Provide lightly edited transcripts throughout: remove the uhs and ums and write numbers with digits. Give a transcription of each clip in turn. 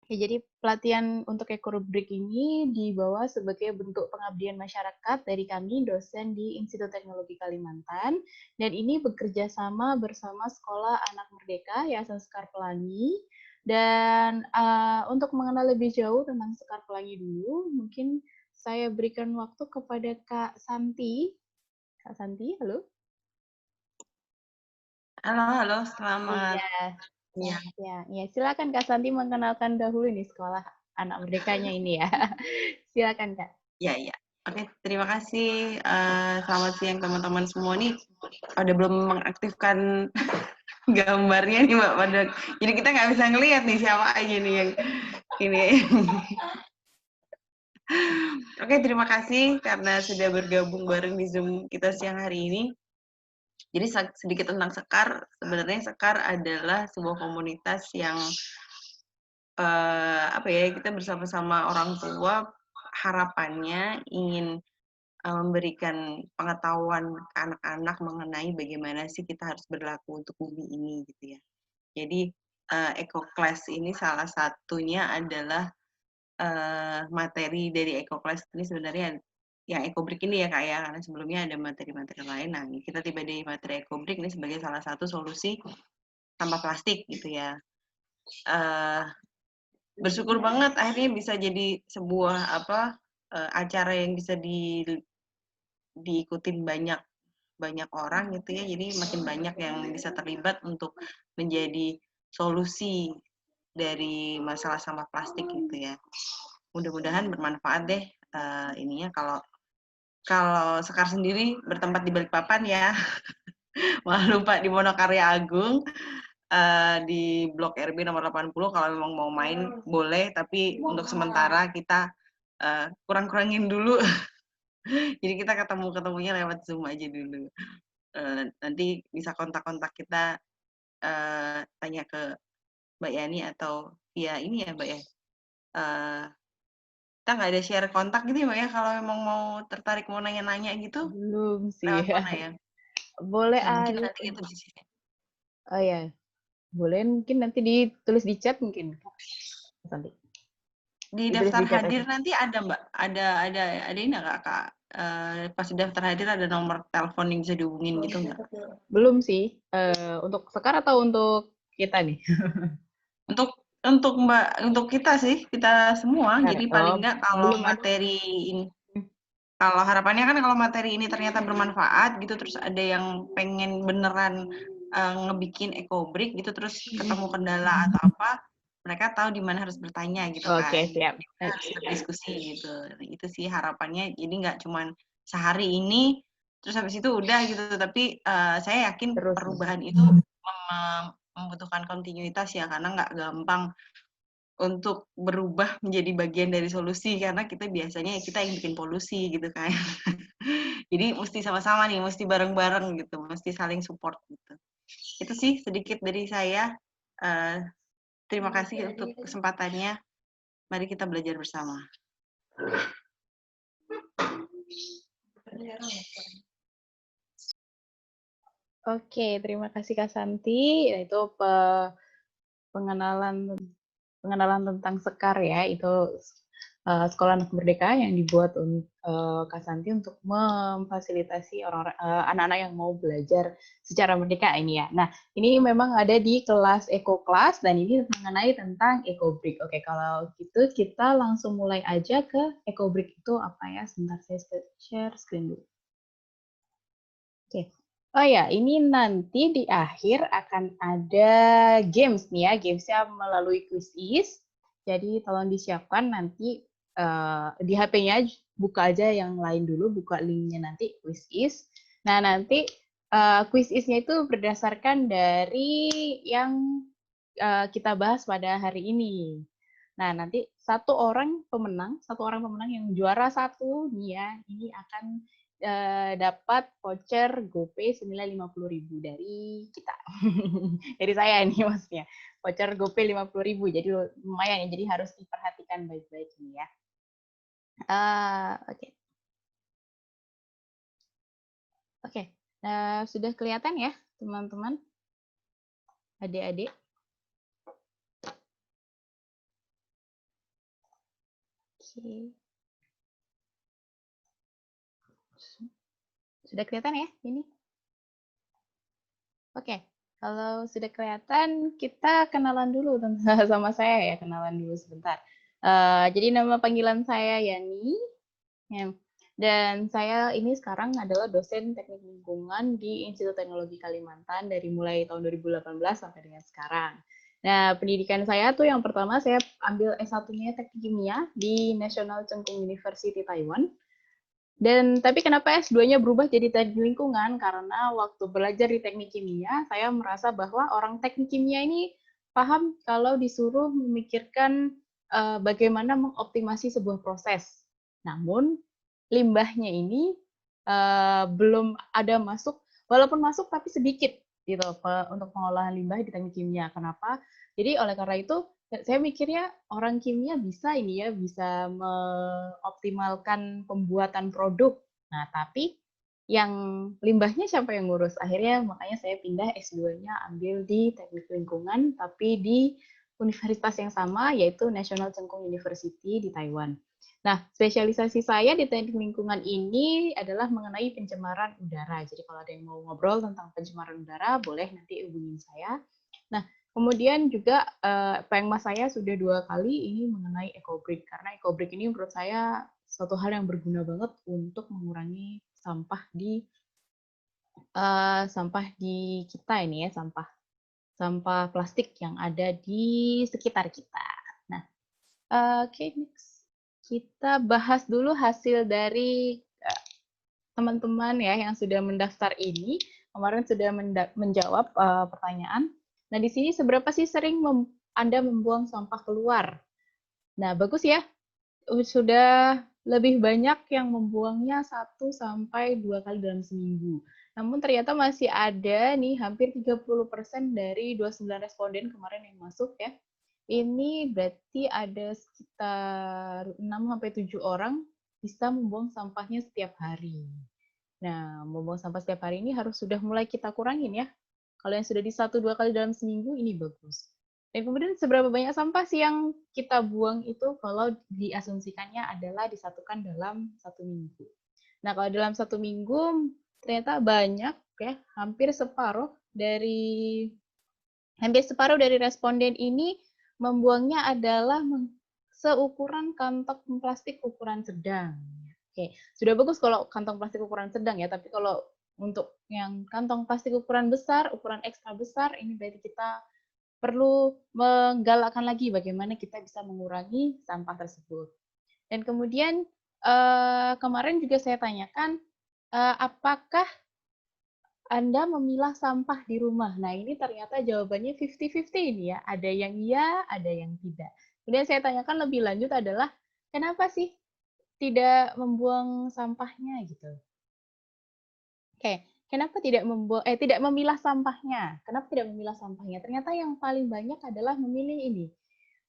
Ya, jadi pelatihan untuk ekorubrik ini dibawa sebagai bentuk pengabdian masyarakat dari kami dosen di Institut Teknologi Kalimantan, dan ini bekerja sama bersama Sekolah Anak Merdeka Yayasan Sekar Pelangi. Dan untuk mengenal lebih jauh tentang Sekar Pelangi dulu, mungkin saya berikan waktu kepada Kak Santi. Kak Santi, halo. Halo halo, selamat Iya, siang. ya, silakan Kak Santi mengenalkan dahulu nih Sekolah Anak Merdekanya ini ya. Silakan Kak. Iya iya. Oke, terima kasih, selamat siang teman-teman semua nih, pada belum mengaktifkan gambarnya nih Mbak, jadi kita nggak bisa ngelihat nih siapa aja nih yang ini. Oke, terima kasih karena sudah bergabung bareng di Zoom kita siang hari ini. Jadi sedikit tentang Sekar, sebenarnya Sekar adalah sebuah komunitas yang, apa ya, kita bersama-sama orang tua harapannya ingin memberikan pengetahuan ke anak-anak mengenai bagaimana sih kita harus berlaku untuk bumi ini gitu ya. Jadi Eco Class ini salah satunya adalah materi dari Eco Class ini sebenarnya yang Ecobrik ini ya Kak ya, karena sebelumnya ada materi-materi lain. Nah, kita tiba di materi Ecobrik ini sebagai salah satu solusi sampah plastik gitu ya. Bersyukur banget akhirnya bisa jadi sebuah acara yang bisa diikutin banyak orang gitu ya, jadi makin banyak yang bisa terlibat untuk menjadi solusi dari masalah sampah plastik gitu ya. Mudah-mudahan bermanfaat deh ininya kalau kalau Sekar sendiri bertempat di Balikpapan ya. Maklum Pak di Monokarya Agung di Blok RB nomor 80 kalau memang mau main boleh, tapi untuk sementara kita kurang-kurangin dulu. Jadi kita ketemunya lewat Zoom aja dulu. Nanti bisa kontak-kontak kita tanya ke Mbak Yani atau via ini ya Mbak ya. Uh, Kita nggak ada share kontak gitu ya Mbak ya kalau memang mau tertarik mau nanya-nanya gitu Belum sih. lewat mana ya? Boleh Mungkin aja. nanti itu di sini. Oh ya, boleh mungkin nanti ditulis di chat mungkin Kak Santi. Di Ditulis di daftar chat aja. hadir nanti ada Mbak, ada ini nggak Kak? Pas di daftar hadir ada nomor telepon yang bisa dihubungin gitu nggak? Belum sih. Untuk Sekar atau untuk kita nih? Untuk Mbak, untuk kita sih, kita semua. Sekar. Jadi Oh, paling nggak kalau belum ada. materi ini, kalau harapannya kan kalau materi ini ternyata bermanfaat gitu, terus ada yang pengen beneran ngebikin ekobrik gitu, terus ketemu kendala atau apa, mereka tahu di mana harus bertanya gitu Oke, kan, siap. di mana harus berdiskusi gitu. Nah, itu sih harapannya. Jadi nggak cuman sehari ini, terus habis itu udah gitu. Tapi saya yakin Terus nih. perubahan itu membutuhkan kontinuitas ya, karena nggak gampang untuk berubah menjadi bagian dari solusi karena kita biasanya kita yang bikin polusi gitu kan. Jadi mesti sama-sama nih, mesti bareng-bareng gitu, mesti saling support gitu. Itu sih sedikit dari saya. Terima kasih untuk kesempatannya. Mari kita belajar bersama. Oke, terima kasih Kak Santi. Itu pengenalan pengenalan tentang Sekar ya. Itu Sekolah Anak Merdeka yang dibuat Kak Santi untuk memfasilitasi anak-anak yang mau belajar secara merdeka ini ya. Nah, ini memang ada di kelas Eco Class dan ini mengenai tentang EcoBrick. Oke, kalau gitu kita langsung mulai aja ke EcoBrick itu apa ya? Sebentar saya share screen dulu. Oke. Oh ya, ini nanti di akhir akan ada games nih ya, gamesnya melalui quiz. Jadi tolong disiapkan nanti di HP-nya buka aja yang lain dulu, buka linknya nanti quiz. Nah nanti quiz-nya itu berdasarkan dari yang kita bahas pada hari ini. Nah nanti satu orang pemenang yang juara satu nih ya, ini akan dapat voucher GoPay senilai 50.000 dari kita. Dari saya nih maksudnya. Voucher GoPay 50.000. Jadi lumayan ya. Jadi harus diperhatikan baik-baik nih ya. Oke. Oke. Sudah kelihatan ya, teman-teman? Adik-adik? Oke. Sudah kelihatan ya ini? Oke, kalau sudah kelihatan, kita kenalan dulu sama saya ya, kenalan dulu sebentar. Jadi nama panggilan saya Yani, ya, dan saya ini sekarang adalah dosen teknik lingkungan di Institut Teknologi Kalimantan dari mulai tahun 2018 sampai dengan sekarang. Nah, pendidikan saya tuh yang pertama saya ambil S1-nya Teknik Kimia di National Cheng Kung University Taiwan. Dan tapi kenapa S2-nya berubah jadi teknik lingkungan? Karena waktu belajar di teknik kimia, saya merasa bahwa orang teknik kimia ini paham kalau disuruh memikirkan bagaimana mengoptimasi sebuah proses. Namun limbahnya ini belum ada masuk, walaupun masuk tapi sedikit gitu untuk pengolahan limbah di teknik kimia. Kenapa? Jadi oleh karena itu saya mikirnya orang kimia bisa ini ya, bisa mengoptimalkan pembuatan produk. Nah, tapi yang limbahnya siapa yang ngurus? Akhirnya makanya saya pindah S2-nya ambil di Teknik Lingkungan, tapi di universitas yang sama, yaitu National Cheng Kung University di Taiwan. Nah, spesialisasi saya di teknik lingkungan ini adalah mengenai pencemaran udara. Jadi kalau ada yang mau ngobrol tentang pencemaran udara, boleh nanti hubungin saya. Nah, kemudian juga PMA saya sudah 2 kali ini mengenai EcoBrick, karena EcoBrick ini menurut saya suatu hal yang berguna banget untuk mengurangi sampah di kita ini ya, sampah plastik yang ada di sekitar kita. Nah, oke, next. Kita bahas dulu hasil dari teman-teman ya yang sudah mendaftar ini. Kemarin sudah menjawab pertanyaan. Nah, di sini seberapa sih sering Anda membuang sampah keluar? Nah, bagus ya. Sudah lebih banyak yang membuangnya 1 sampai 2 kali dalam seminggu. Namun ternyata masih ada nih hampir 30% dari 29 responden kemarin yang masuk ya. Ini berarti ada sekitar 6 sampai 7 orang bisa membuang sampahnya setiap hari. Nah, membuang sampah setiap hari ini harus sudah mulai kita kurangin ya. Kalau yang sudah di 1-2 kali dalam seminggu, ini bagus. Dan kemudian seberapa banyak sampah sih yang kita buang itu kalau diasumsikannya adalah disatukan dalam 1 minggu. Nah, kalau dalam 1 minggu, ternyata banyak ya, hampir separuh dari responden ini membuangnya adalah seukuran kantong plastik ukuran sedang. Oke, sudah bagus kalau kantong plastik ukuran sedang ya, tapi kalau untuk yang kantong plastik ukuran besar, ukuran ekstra besar, ini berarti kita perlu menggalakkan lagi bagaimana kita bisa mengurangi sampah tersebut. Dan kemudian kemarin juga saya tanyakan, apakah Anda memilah sampah di rumah? Nah, ini ternyata jawabannya 50-50 ini ya. Ada yang iya, ada yang tidak. Kemudian saya tanyakan lebih lanjut adalah, kenapa sih tidak membuang sampahnya gitu? Oke, kenapa tidak memilah sampahnya? Kenapa tidak memilah sampahnya? Ternyata yang paling banyak adalah memilih ini.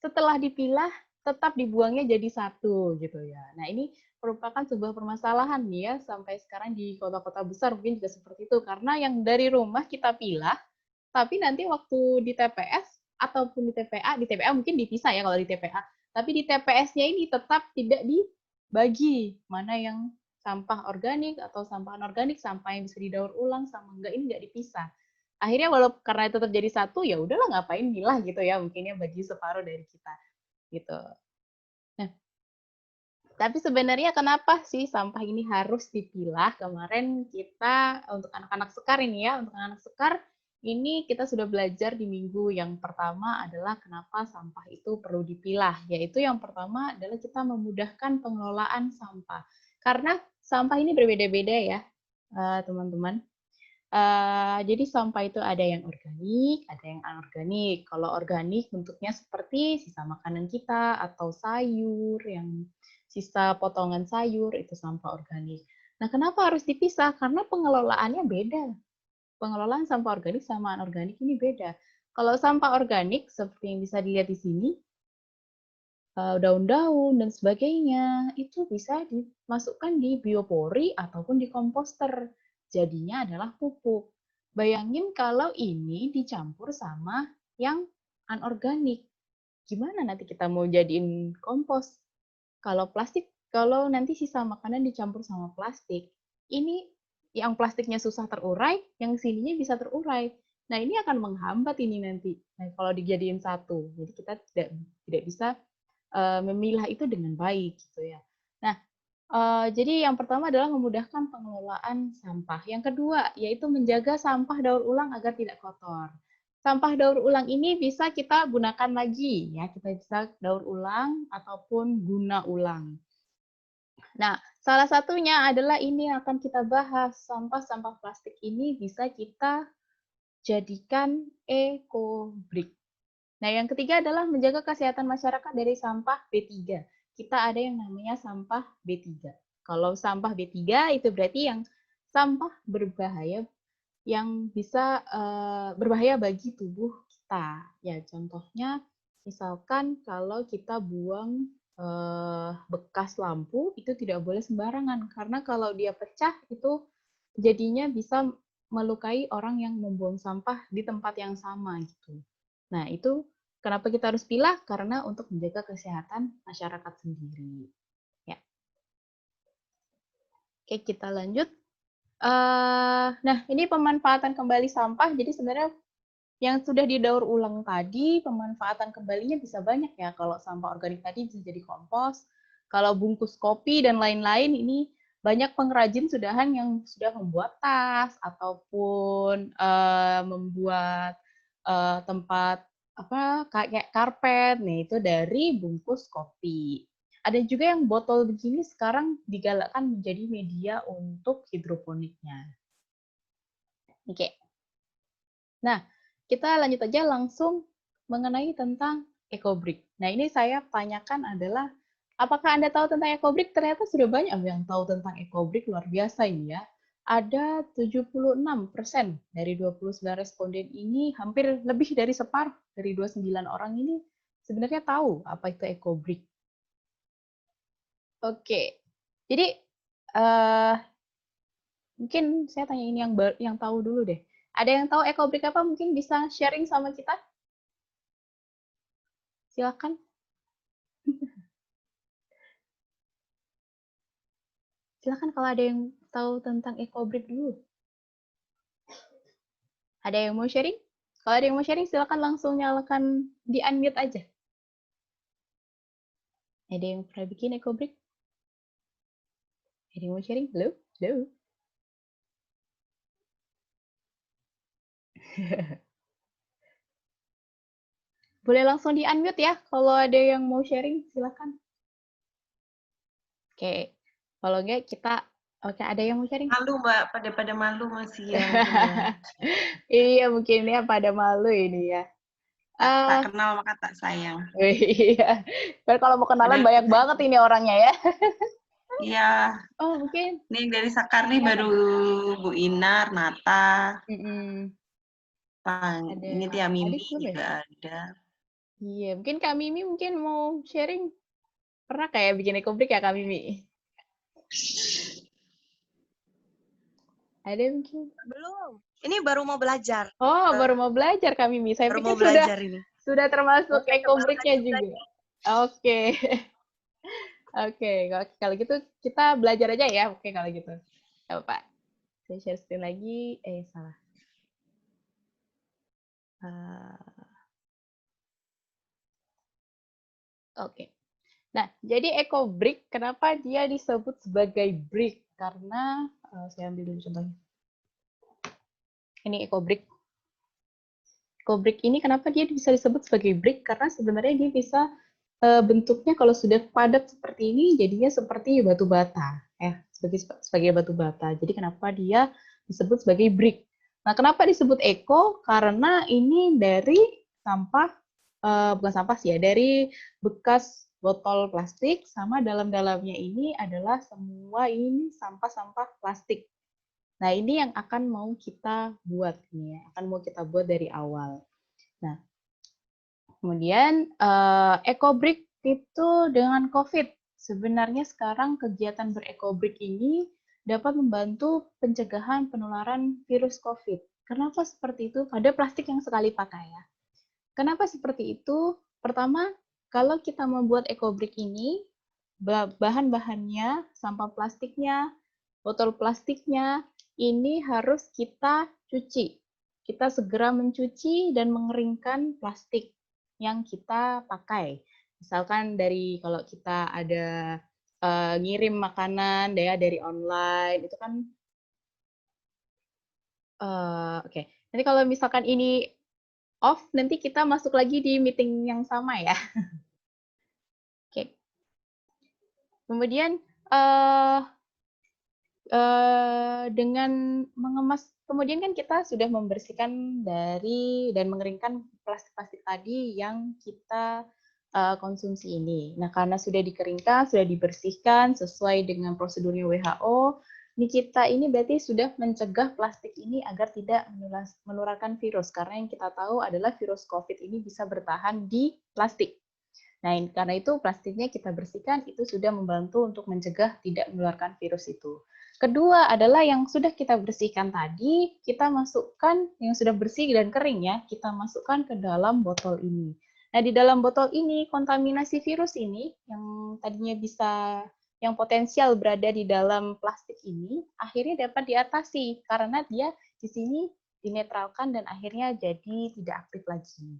Setelah dipilah, tetap dibuangnya jadi satu gitu ya. Nah, ini merupakan sebuah permasalahan nih ya, sampai sekarang di kota-kota besar mungkin juga seperti itu. Karena yang dari rumah kita pilah, tapi nanti waktu di TPS ataupun di TPA mungkin dipisah ya kalau di TPA. Tapi di TPS-nya ini tetap tidak dibagi mana yang sampah organik atau sampah anorganik, sampah yang bisa didaur ulang sama enggak, ini enggak dipisah. Akhirnya karena itu terjadi satu, ya udahlah ngapain milah gitu ya, mungkin ya bagi separuh dari kita gitu. Nah, tapi sebenarnya kenapa sih sampah ini harus dipilah? Kemarin kita untuk anak-anak sekar ini ya, untuk anak sekar ini kita sudah belajar di minggu yang pertama adalah kenapa sampah itu perlu dipilah. Yaitu yang pertama adalah kita memudahkan pengelolaan sampah. Karena sampah ini berbeda-beda ya, teman-teman. Jadi sampah itu ada yang organik, ada yang anorganik. Kalau organik bentuknya seperti sisa makanan kita atau sayur, yang sisa potongan sayur itu sampah organik. Nah, kenapa harus dipisah? Karena pengelolaannya beda. Pengelolaan sampah organik sama anorganik ini beda. Kalau sampah organik seperti yang bisa dilihat di sini, daun-daun dan sebagainya, itu bisa dimasukkan di biopori ataupun di komposter. Jadinya adalah pupuk. Bayangin kalau ini dicampur sama yang anorganik. Gimana nanti kita mau jadiin kompos? Kalau nanti sisa makanan dicampur sama plastik, ini yang plastiknya susah terurai, yang sininya bisa terurai. Nah, ini akan menghambat ini nanti. Nah, kalau dijadiin satu, jadi kita tidak bisa memilah itu dengan baik gitu ya. Nah, jadi yang pertama adalah memudahkan pengelolaan sampah. Yang kedua yaitu menjaga sampah daur ulang agar tidak kotor. Sampah daur ulang ini bisa kita gunakan lagi ya, kita bisa daur ulang ataupun guna ulang. Nah, salah satunya adalah ini yang akan kita bahas. Sampah-sampah plastik ini bisa kita jadikan eco-brick. Nah, yang ketiga adalah menjaga kesehatan masyarakat dari sampah B3. Kita ada yang namanya sampah B3. Kalau sampah B3 itu berarti yang sampah berbahaya yang bisa berbahaya bagi tubuh kita. Ya, contohnya misalkan kalau kita buang bekas lampu itu tidak boleh sembarangan karena kalau dia pecah itu jadinya bisa melukai orang yang membuang sampah di tempat yang sama gitu. Nah, itu kenapa kita harus pilah? Karena untuk menjaga kesehatan masyarakat sendiri. Ya. Oke, kita lanjut. Nah, ini pemanfaatan kembali sampah. Jadi sebenarnya yang sudah didaur ulang tadi, pemanfaatan kembalinya bisa banyak ya. Kalau sampah organik tadi bisa jadi kompos. Kalau bungkus kopi dan lain-lain, ini banyak pengrajin sudahan yang sudah membuat tas ataupun membuat tempat apa kayak karpet. Nih itu dari bungkus kopi. Ada juga yang botol begini sekarang digalakkan menjadi media untuk hidroponiknya. Oke. Nah, kita lanjut aja langsung mengenai tentang EcoBrick. Nah, ini saya tanyakan adalah, apakah Anda tahu tentang EcoBrick? Ternyata sudah banyak yang tahu tentang EcoBrick, luar biasa ini ya. Ada 76% dari 29 responden ini, hampir lebih dari separuh dari 29 orang ini sebenarnya tahu apa itu EcoBrick. Oke, jadi mungkin saya tanya ini yang tahu dulu deh. Ada yang tahu EcoBrick apa? Mungkin bisa sharing sama kita? Silakan. Silakan kalau ada yang tahu tentang EcoBrick dulu. Ada yang mau sharing? Kalau ada yang mau sharing, silakan langsung nyalakan di unmute aja. Ada yang pernah bikin EcoBrick? Ada yang mau sharing? Halo? Halo? Boleh langsung di unmute ya, kalau ada yang mau sharing, silakan. Oke, kalau enggak kita, oke ada yang mau sharing? Malu Mbak, pada malu masih ya. Iya mungkin ya pada malu ini ya. Tak kenal maka tak sayang. Iya, kalau mau kenalan banyak banget ini orangnya ya. Iya. Oh mungkin. Ini yang dari Sakar nih baru Bu Inar, Nata. Ini Tia Mimi juga ada. Iya, mungkin Kak Mimi mungkin mau sharing. Pernah kayak bikin EcoBrick ya Kak Mimi? Ada mungkin? Belum. Ini baru mau belajar. Oh, baru mau belajar Kak Mimi. Saya baru pikir mau belajar ini. sudah termasuk EcoBrick-nya juga. Oke. Oke, kalau gitu kita belajar aja ya. Oke, kalau gitu. Ya, Pak. Saya share screen lagi. Salah. Oke. Nah, jadi EcoBrick, kenapa dia disebut sebagai brick? Karena, saya ambil dulu contohnya. Ini EcoBrick. EcoBrick ini kenapa dia bisa disebut sebagai brick? Karena sebenarnya dia bisa bentuknya kalau sudah padat seperti ini, jadinya seperti batu bata. Sebagai batu bata. Jadi kenapa dia disebut sebagai brick? Nah, kenapa disebut eco? Karena ini dari sampah, bukan sampah sih ya, dari bekas botol plastik, sama dalam-dalamnya ini adalah semua ini sampah-sampah plastik. Nah, ini yang akan mau kita buat nih ya, akan mau kita buat dari awal. Nah, kemudian EcoBrick itu dengan COVID. Sebenarnya sekarang kegiatan berecobrick ini dapat membantu pencegahan penularan virus COVID. Kenapa seperti itu? Pada plastik yang sekali pakai ya. Kenapa seperti itu? Pertama, kalau kita membuat EcoBrick ini, bahan-bahannya, sampah plastiknya, botol plastiknya, ini harus kita cuci. Kita segera mencuci dan mengeringkan plastik yang kita pakai. Misalkan dari kalau kita ada ngirim makanan ya dari online, itu kan oke. Nanti kalau misalkan ini off, nanti kita masuk lagi di meeting yang sama ya. Oke. Kemudian dengan mengemas, kemudian kan kita sudah membersihkan dari dan mengeringkan plastik-plastik tadi yang kita konsumsi ini. Nah, karena sudah dikeringkan, sudah dibersihkan sesuai dengan prosedurnya WHO, ini berarti sudah mencegah plastik ini agar tidak menularkan virus. Karena yang kita tahu adalah virus COVID ini bisa bertahan di plastik. Nah, karena itu plastiknya kita bersihkan, itu sudah membantu untuk mencegah tidak menularkan virus itu. Kedua adalah yang sudah kita bersihkan tadi, kita masukkan yang sudah bersih dan kering ya, kita masukkan ke dalam botol ini. Nah, di dalam botol ini, kontaminasi virus ini, yang tadinya bisa, yang potensial berada di dalam plastik ini, akhirnya dapat diatasi, karena dia di sini dinetralkan dan akhirnya jadi tidak aktif lagi.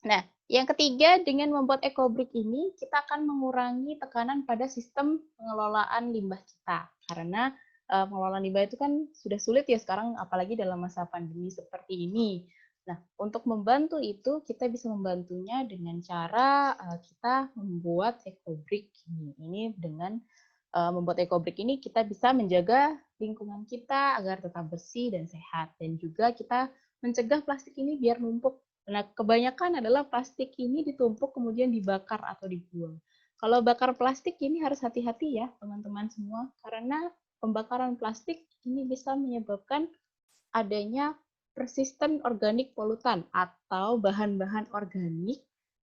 Nah, yang ketiga, dengan membuat EcoBrick ini, kita akan mengurangi tekanan pada sistem pengelolaan limbah kita. Karena pengelolaan limbah itu kan sudah sulit ya sekarang, apalagi dalam masa pandemi seperti ini. Nah, untuk membantu itu, kita bisa membantunya dengan cara kita membuat EcoBrick ini. Ini dengan membuat EcoBrick ini, kita bisa menjaga lingkungan kita agar tetap bersih dan sehat. Dan juga kita mencegah plastik ini biar numpuk. Nah, kebanyakan adalah plastik ini ditumpuk kemudian dibakar atau dibuang. Kalau bakar plastik ini harus hati-hati ya, teman-teman semua, karena pembakaran plastik ini bisa menyebabkan adanya persisten organik polutan atau bahan-bahan organik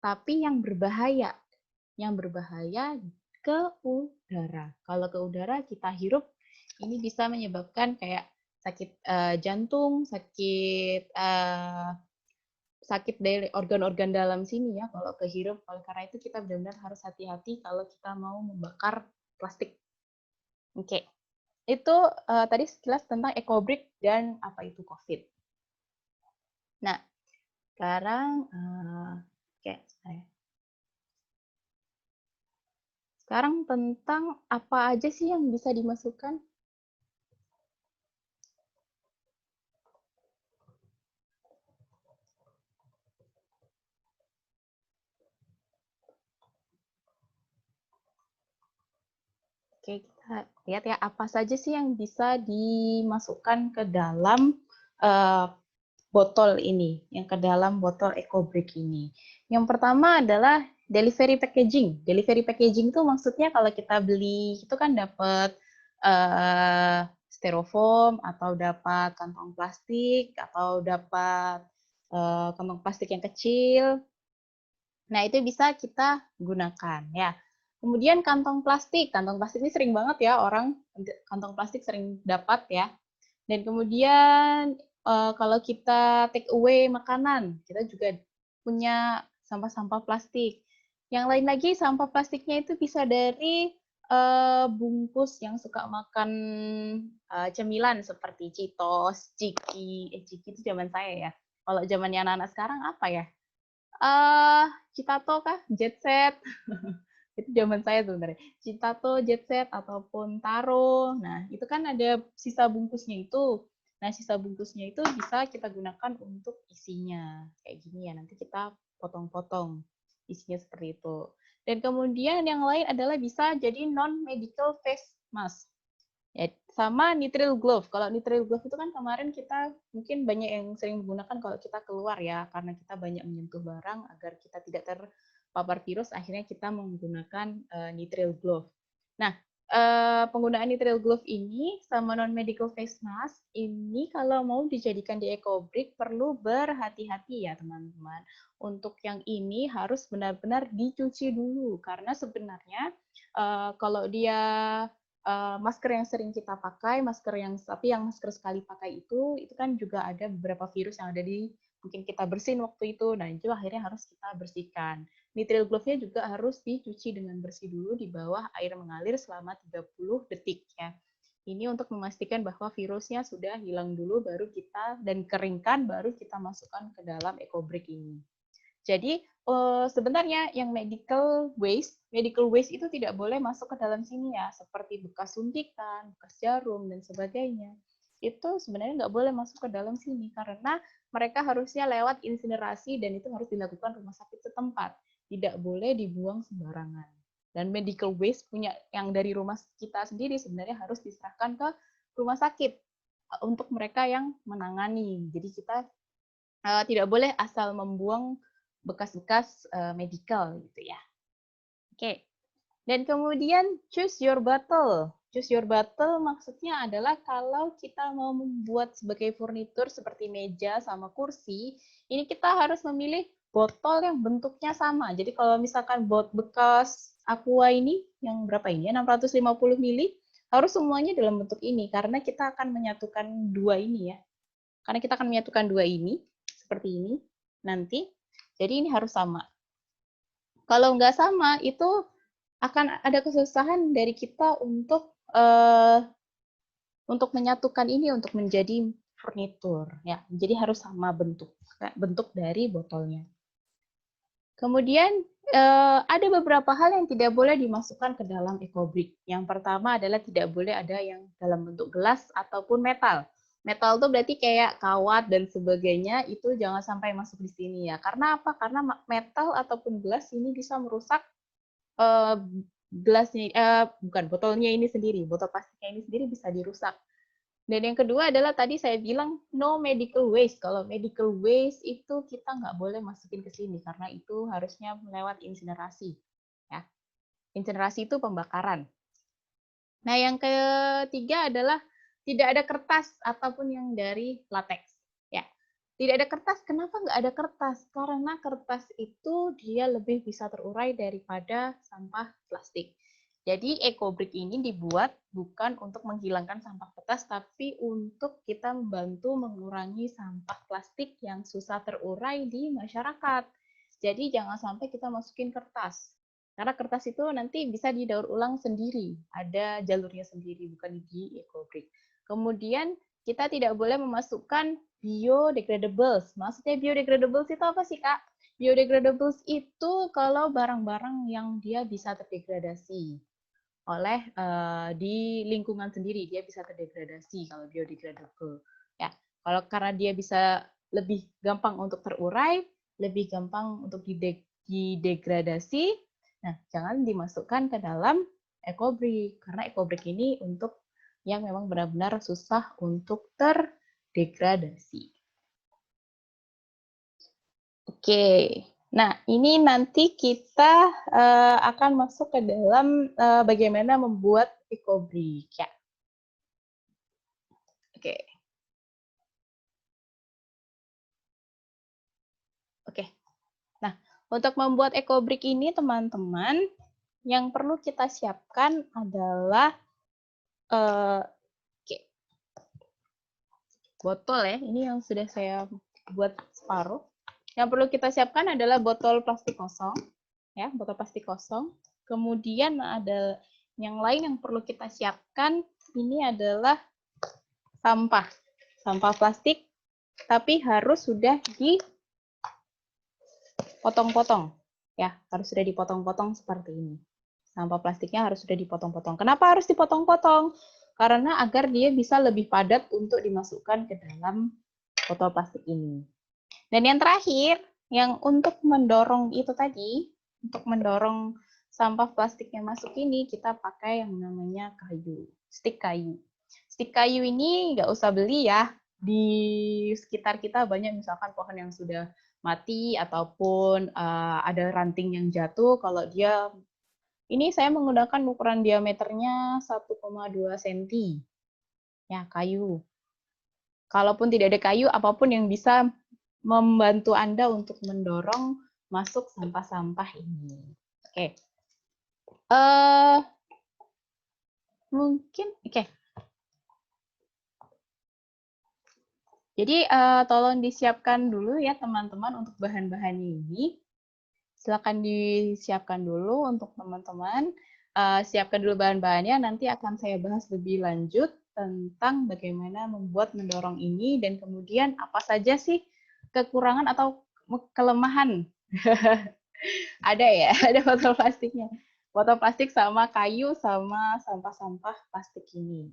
tapi yang berbahaya. Yang berbahaya ke udara. Kalau ke udara kita hirup, ini bisa menyebabkan kayak sakit jantung, sakit dari organ-organ dalam sini ya kalau kehirup. Oleh karena itu kita benar-benar harus hati-hati kalau kita mau membakar plastik. Oke, itu tadi sekilas tentang EcoBrick dan apa itu COVID. Nah, sekarang sekarang tentang apa aja sih yang bisa dimasukkan. Oke, kita lihat ya, apa saja sih yang bisa dimasukkan ke dalam botol ini, yang ke dalam botol EcoBrick ini. Yang pertama adalah delivery packaging. Delivery packaging itu maksudnya kalau kita beli, itu kan dapat styrofoam, atau dapat kantong plastik, atau dapat kantong plastik yang kecil. Nah, itu bisa kita gunakan ya. Kemudian kantong plastik ini sering banget ya orang kantong plastik sering dapat ya. Dan kemudian kalau kita take away makanan, kita juga punya sampah-sampah plastik. Yang lain lagi sampah plastiknya itu bisa dari bungkus yang suka makan cemilan seperti Cheetos, Ciki itu zaman saya ya. Kalau zamannya anak-anak sekarang apa ya? Citato kah? Jet Set. Itu zaman saya sebenarnya. Citato, Jet Set, ataupun Taro. Nah, itu kan ada sisa bungkusnya itu. Nah, sisa bungkusnya itu bisa kita gunakan untuk isinya. Kayak gini ya, nanti kita potong-potong isinya seperti itu. Dan kemudian yang lain adalah bisa jadi non-medical face mask. Ya, sama nitrile glove. Kalau nitrile glove itu kan kemarin kita mungkin banyak yang sering menggunakan kalau kita keluar ya, karena kita banyak menyentuh barang agar kita tidak terpapar virus, akhirnya kita menggunakan nitrile glove. Nah, penggunaan nitrile glove ini sama non-medical face mask ini kalau mau dijadikan di EcoBrick perlu berhati-hati ya teman-teman. Untuk yang ini harus benar-benar dicuci dulu, karena sebenarnya kalau dia masker yang sering kita pakai, masker yang sekali pakai itu kan juga ada beberapa virus yang ada di mungkin kita bersihin waktu itu, nah itu akhirnya harus kita bersihkan. Nitrile glove-nya juga harus dicuci dengan bersih dulu di bawah air mengalir selama 30 detik ya. Ini untuk memastikan bahwa virusnya sudah hilang dulu, baru kita dan keringkan, baru kita masukkan ke dalam EcoBrick ini. Jadi sebenarnya yang medical waste itu tidak boleh masuk ke dalam sini ya, seperti bekas suntikan, bekas jarum dan sebagainya. Itu sebenarnya nggak boleh masuk ke dalam sini karena mereka harusnya lewat insinerasi dan itu harus dilakukan rumah sakit setempat. Tidak boleh dibuang sembarangan. Dan medical waste punya yang dari rumah kita sendiri sebenarnya harus diserahkan ke rumah sakit untuk mereka yang menangani. Jadi kita tidak boleh asal membuang bekas-bekas medical gitu ya. Oke. Dan kemudian choose your battle. Choose your battle maksudnya adalah kalau kita mau membuat sebagai furnitur seperti meja sama kursi, ini kita harus memilih botol yang bentuknya sama. Jadi kalau misalkan bekas aqua ini yang berapa ini ya, 650 ml, harus semuanya dalam bentuk ini karena kita akan menyatukan dua ini ya. Karena kita akan menyatukan dua ini seperti ini nanti. Jadi ini harus sama. Kalau nggak sama itu akan ada kesusahan dari kita untuk menyatukan ini untuk menjadi furnitur ya. Jadi harus sama bentuk dari botolnya. Kemudian ada beberapa hal yang tidak boleh dimasukkan ke dalam EcoBrick. Yang pertama adalah tidak boleh ada yang dalam bentuk gelas ataupun metal. Metal itu berarti kayak kawat dan sebagainya, itu jangan sampai masuk di sini ya. Karena apa? Karena metal ataupun gelas ini bisa merusak bukan botolnya ini sendiri, botol plastiknya ini sendiri bisa dirusak. Dan yang kedua adalah tadi saya bilang no medical waste. Kalau medical waste itu kita nggak boleh masukin ke sini karena itu harusnya melewat insinerasi. Ya. Insinerasi itu pembakaran. Nah yang ketiga adalah tidak ada kertas ataupun yang dari latex. Ya. Tidak ada kertas. Kenapa nggak ada kertas? Karena kertas itu dia lebih bisa terurai daripada sampah plastik. Jadi EcoBrick ini dibuat bukan untuk menghilangkan sampah kertas, tapi untuk kita membantu mengurangi sampah plastik yang susah terurai di masyarakat. Jadi jangan sampai kita masukin kertas. Karena kertas itu nanti bisa didaur ulang sendiri, ada jalurnya sendiri, bukan di EcoBrick. Kemudian kita tidak boleh memasukkan biodegradables. Maksudnya biodegradables itu apa sih, Kak? Biodegradables itu kalau barang-barang yang dia bisa terdegradasi oleh di lingkungan sendiri, dia bisa terdegradasi kalau biodegradable. Ya, kalau karena dia bisa lebih gampang untuk terurai, lebih gampang untuk didegradasi, nah jangan dimasukkan ke dalam EcoBrick karena EcoBrick ini untuk yang memang benar-benar susah untuk terdegradasi. Oke. Nah, ini nanti kita akan masuk ke dalam bagaimana membuat EcoBrick ya. Oke. Oke. Nah, untuk membuat EcoBrick ini teman-teman, yang perlu kita siapkan adalah botol ya. Ini yang sudah saya buat separuh. Yang perlu kita siapkan adalah botol plastik kosong, ya, botol plastik kosong. Kemudian ada yang lain yang perlu kita siapkan, ini adalah sampah plastik, tapi harus sudah dipotong-potong, ya, harus sudah dipotong-potong seperti ini. Sampah plastiknya harus sudah dipotong-potong. Kenapa harus dipotong-potong? Karena agar dia bisa lebih padat untuk dimasukkan ke dalam botol plastik ini. Dan yang terakhir, yang untuk mendorong itu tadi, untuk mendorong sampah plastiknya masuk ini, kita pakai yang namanya kayu, stik kayu. Stik kayu ini nggak usah beli ya, di sekitar kita banyak misalkan pohon yang sudah mati, ataupun ada ranting yang jatuh, kalau dia, ini saya menggunakan ukuran diameternya 1,2 cm, ya kayu. Kalaupun tidak ada kayu, apapun yang bisa membantu Anda untuk mendorong masuk sampah-sampah ini. Oke. Mungkin, oke. Jadi tolong disiapkan dulu ya teman-teman untuk bahan-bahan ini. Silakan disiapkan dulu untuk teman-teman. Siapkan dulu bahan-bahannya, nanti akan saya bahas lebih lanjut tentang bagaimana membuat mendorong ini dan kemudian apa saja sih kekurangan atau kelemahan. Ada ya, ada botol plastiknya. Botol plastik sama kayu sama sampah-sampah plastik ini.